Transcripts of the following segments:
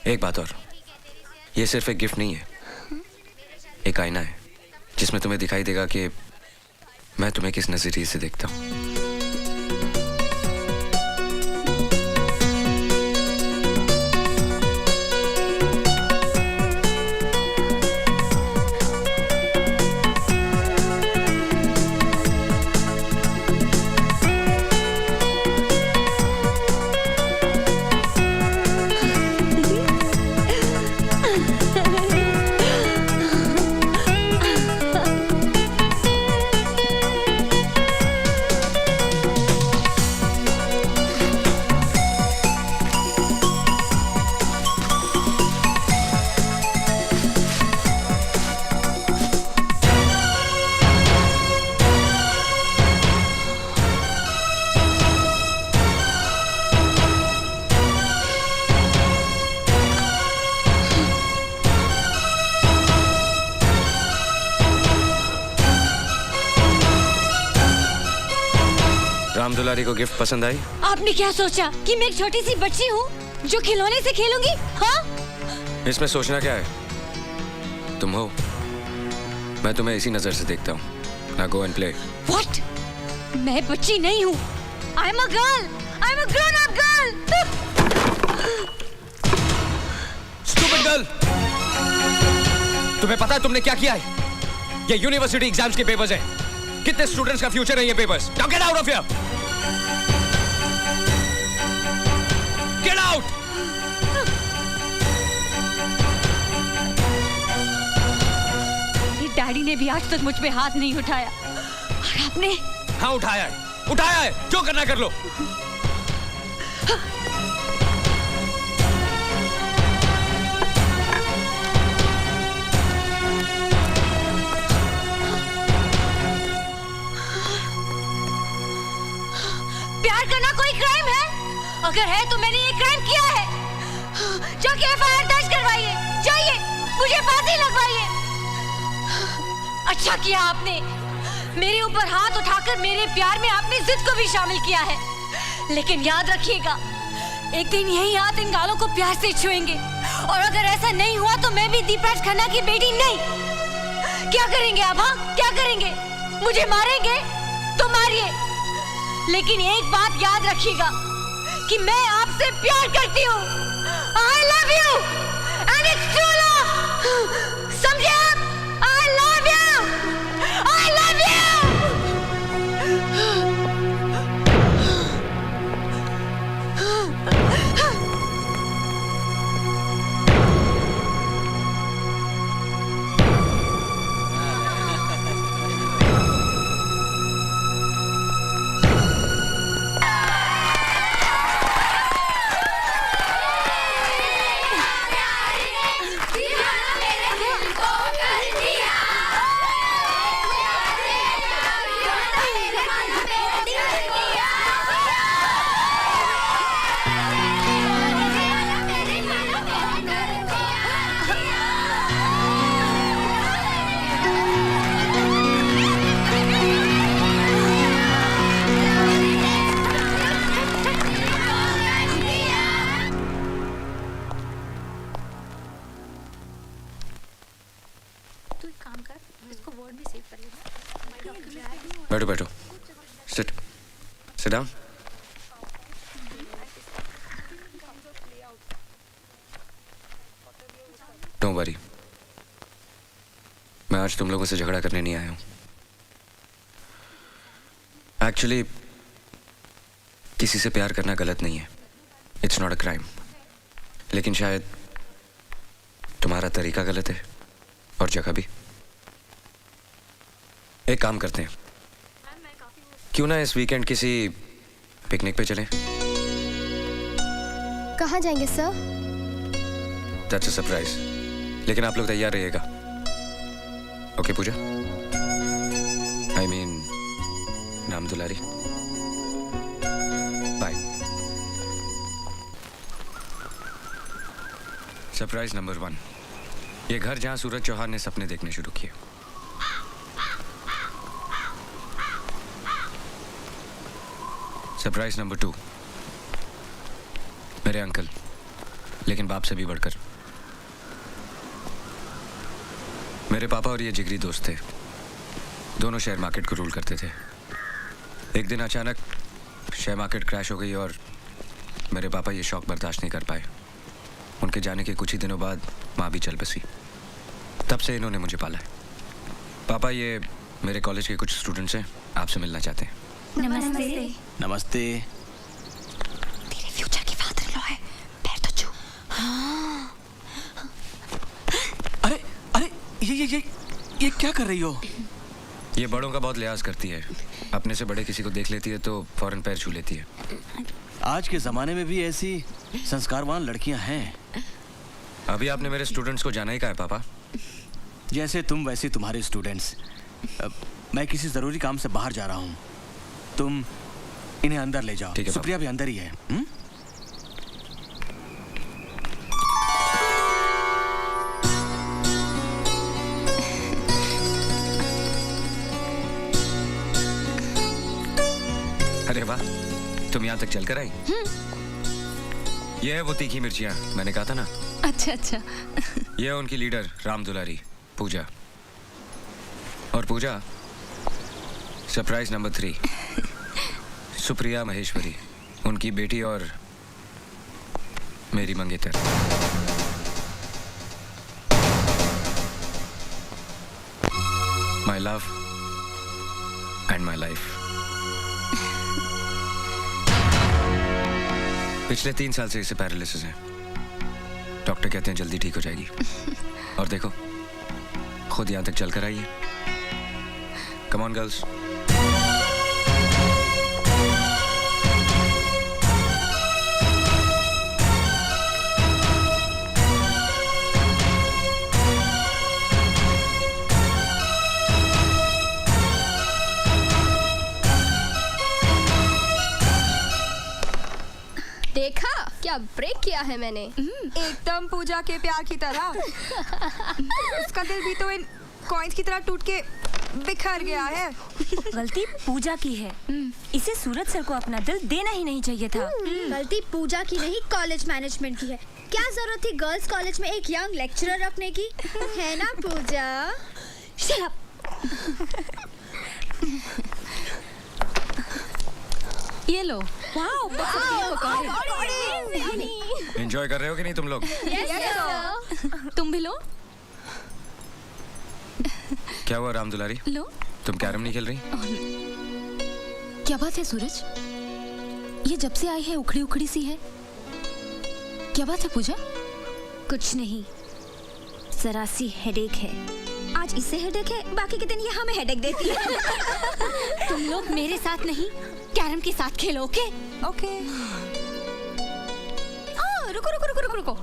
एक बात और, ये सिर्फ एक गिफ्ट नहीं है, एक आईना है जिसमें तुम्हें दिखाई देगा कि मैं तुम्हें किस नजरिए से देखता हूँ। राम दुलारी को गिफ्ट पसंद आई? आपने क्या सोचा कि मैं एक छोटी सी बच्ची हूँ जो खिलौने से खेलूंगी? हाँ? इसमें सोचना क्या है? तुम हो, मैं तुम्हें इसी नजर से देखता हूँ। Now go and play. What? मैं बच्ची नहीं हूँ। I'm a girl. I'm a grown-up girl. Stupid girl! तुम्हें पता है तुमने क्या किया है? ये यूनिवर्सिटी एग्जाम्स के पेपर्स हैं। कितने स्टूडेंट्स का फ्यूचर है ये papers? Now get out of here! Get out! मेरे डैडी ने भी आज तक मुझ पे हाथ नहीं उठाया और आपने? हाँ उठाया है, जो करना कर लो। प्यार करना कोई क्राइम है? अगर है तो मैंने ये क्राइम किया है। जाके एफआईआर दर्ज करवाइए, जाइए, मुझे फांसी लगवाइए। अच्छा किया आपने, मेरे ऊपर हाथ उठाकर मेरे प्यार में आपने जिद को भी शामिल किया है। लेकिन याद रखिएगा, एक दिन यही हाथ इन गालों को प्यार से छुएंगे और अगर ऐसा नहीं हुआ तो मैं भी दीपराज खन्ना की बेटी नहीं। क्या करेंगे आप? हाँ, क्या करेंगे? मुझे मारेंगे तो मारिए, लेकिन एक बात याद रखिएगा कि मैं आपसे प्यार करती हूँ। I love you and it's true love. समझे आप? I love you. I love you. बैठो बैठो, सिट डाउन। डोंट वरी, मैं आज तुम लोगों से झगड़ा करने नहीं आया हूं। एक्चुअली किसी से प्यार करना गलत नहीं है, इट्स नॉट अ क्राइम। लेकिन शायद तुम्हारा तरीका गलत है और जगह भी। एक काम करते हैं, क्यों ना इस वीकेंड किसी पिकनिक पे चलें? कहाँ जाएंगे सर? दैट्स अ सरप्राइज, लेकिन आप लोग तैयार रहिएगा। Okay Puja, I mean Ram Dulari, bye. Surprise number 1, ये घर जहां सूरज चौहान ने सपने देखने शुरू किए। सरप्राइज नंबर 2, मेरे अंकल लेकिन बाप से भी बढ़कर। मेरे पापा और ये जिगरी दोस्त थे, दोनों शेयर मार्केट को रूल करते थे। एक दिन अचानक शेयर मार्केट क्रैश हो गई और मेरे पापा ये शौक बर्दाश्त नहीं कर पाए। उनके जाने के कुछ ही दिनों बाद माँ भी चल बसी। तब से इन्होंने मुझे पाला है। पापा, ये मेरे कॉलेज के कुछ स्टूडेंट्स हैं, आपसे मिलना चाहते हैं। नमस्ते। नमस्ते। तेरे फ्यूचर की फादर इन लॉ है, पैर तो छू। अरे अरे ये क्या कर रही हो? ये बड़ों का बहुत लिहाज करती है, अपने से बड़े किसी को देख लेती है तो फौरन पैर छू लेती है। आज के जमाने में भी ऐसी संस्कारवान लड़कियां हैं। अभी आपने मेरे स्टूडेंट्स को जाना ही कहा है पापा। जैसे तुम वैसे तुम्हारे स्टूडेंट्स। मैं किसी जरूरी काम से बाहर जा रहा हूँ, तुम इन्हें अंदर ले जाओ। ठीक है, सुप्रिया भी अंदर ही है। अरे वाह, तुम यहाँ तक चलकर आई। ये है वो तीखी मिर्चियाँ, मैंने कहा था ना। अच्छा अच्छा। ये है उनकी लीडर राम दुलारी, पूजा। और पूजा, सरप्राइज नंबर 3, सुप्रिया महेश्वरी, उनकी बेटी और मेरी मंगेतर। My love and my life. पिछले 3 साल से इसे पैरालिसिस है। डॉक्टर कहते हैं जल्दी ठीक हो जाएगी। और देखो, खुद यहाँ तक चलकर आई है। Come on girls. देखा क्या ब्रेक किया है मैंने। एकदम पूजा के प्यार की तरह। उसका दिल भी तो इन कॉइन्स की तरह टूट के बिखर गया है। गलती पूजा की है, इसे सूरज सर को अपना दिल देना ही नहीं चाहिए था। गलती पूजा की नहीं, कॉलेज मैनेजमेंट की है। क्या जरूरत थी गर्ल्स कॉलेज में एक यंग लेक्चरर रखने की, है ना पूजा? Shut up! ये लो। एंजॉय कर रहे हो कि नहीं तुम लोग? तुम भी लो। क्या हुआ राम दुलारी, लो। तुम कैरम नहीं खेल रही? क्या बात है सूरज, ये जब से आई है उखड़ी उखड़ी सी है। क्या बात है पूजा? कुछ नहीं, जरा सी हेडेक है। आज इसे हेडेक है, बाकी के दिन ये हमें हेडेक देती है। तुम लोग मेरे साथ नहीं, कैरम के साथ खेलो। Okay okay. रुको रुको रुको रुको रुको,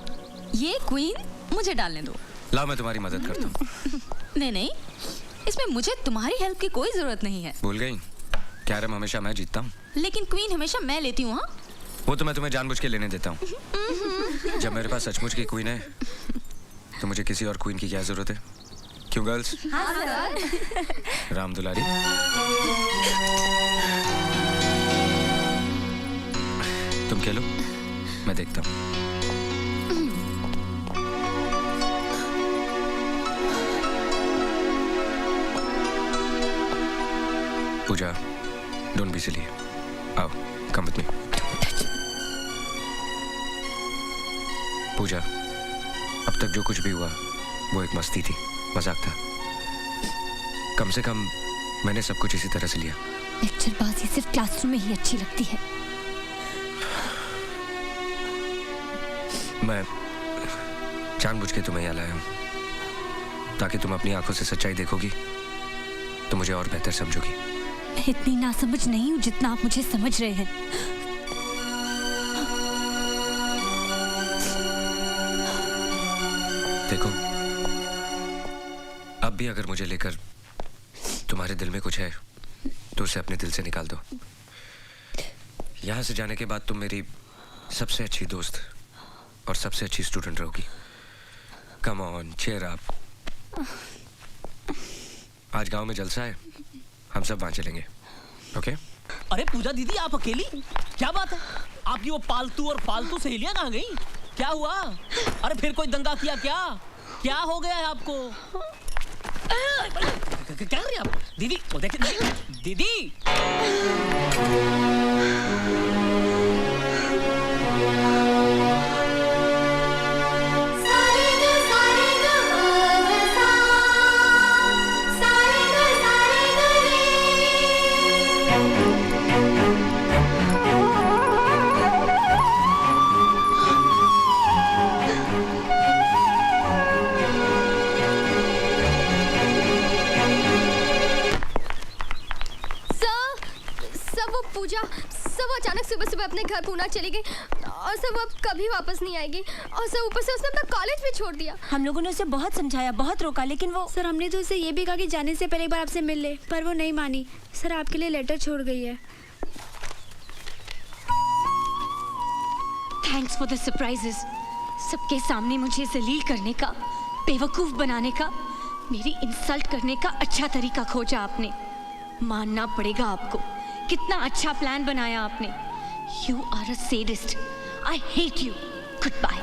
ये क्वीन मुझे डालने दो। लाओ, मैं तुम्हारी मदद करता हूँ। नहीं नहीं, इसमें मुझे तुम्हारी हेल्प की कोई जरूरत नहीं है। भूल गई, कैरम हमेशा मैं जीतता हूँ। लेकिन क्वीन हमेशा मैं लेती हूँ। हाँ, वो तो मैं तुम्हें जानबूझ के लेने देता हूँ। जब मेरे पास सचमुच की क्वीन है तो मुझे किसी और क्वीन की क्या जरूरत है? क्यों गर्ल्स? राम दुलारी, तुम खेलो, मैं देखता हूँ। पूजा, डोंट बी सिली। आओ, कम विद मी। पूजा, अब तक जो कुछ भी हुआ वो एक मस्ती थी, मजाक था। कम से कम मैंने सब कुछ इसी तरह से लिया। लेक्चरबाजी सिर्फ क्लासरूम में ही अच्छी लगती है। मैं जानबूझ के तुम्हें यहाँ लाया हूँ ताकि तुम अपनी आंखों से सच्चाई देखोगी तो मुझे और बेहतर समझोगी। मैं इतनी नासमझ नहीं हूँ जितना आप मुझे समझ रहे हैं। देखो, अब भी अगर मुझे लेकर तुम्हारे दिल में कुछ है तो उसे अपने दिल से निकाल दो। यहाँ से जाने के बाद तुम मेरी सबसे अच्छी दोस्त और सबसे अच्छी स्टूडेंट रहोगी। Come on, cheer up. आज गांव में जलसा है, हम सब वहां चलेंगे। ओके? अरे पूजा दीदी, आप अकेली? क्या बात है? आपकी वो पालतू और फालतू सहेलियां कहाँ गई? क्या हुआ? अरे फिर कोई दंगा किया क्या? क्या हो गया है आपको? क्या कर रही हैं आप? दीदी वो देखिए दीदी। पूजा सब वो अचानक सुबह सुबह अपने घर पूना चली गई और सब वो अब कभी वापस नहीं आएगी और सब ऊपर से उसने अपना कॉलेज भी छोड़ दिया। हम लोगों ने उसे बहुत समझाया, बहुत रोका, लेकिन वो सर हमने तो उसे ये भी कहा कि जाने से पहले एक बार आपसे मिल ले, पर वो नहीं मानी। सर आपके लिए लेटर छोड़ गई है। Thanks for the surprises. सबके सामने मुझे जलील करने का, बेवकूफ बनाने का, मेरी इंसल्ट करने का अच्छा तरीका खोजा आपने। मानना पड़ेगा आपको, कितना अच्छा प्लान बनाया आपने। You are a sadist. I hate you. Goodbye.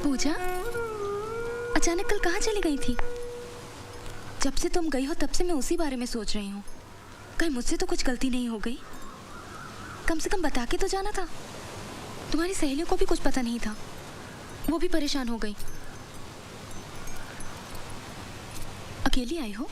Puja, अचानक कल कहाँ चली गई थी? जब से तुम गई हो तब से मैं उसी बारे में सोच रही हूँ। कहीं मुझसे तो कुछ गलती नहीं हो गई? कम से कम बता के तो जाना था। तुम्हारी सहेलियों को भी कुछ पता नहीं था, वो भी परेशान हो गई। अकेली आई हो?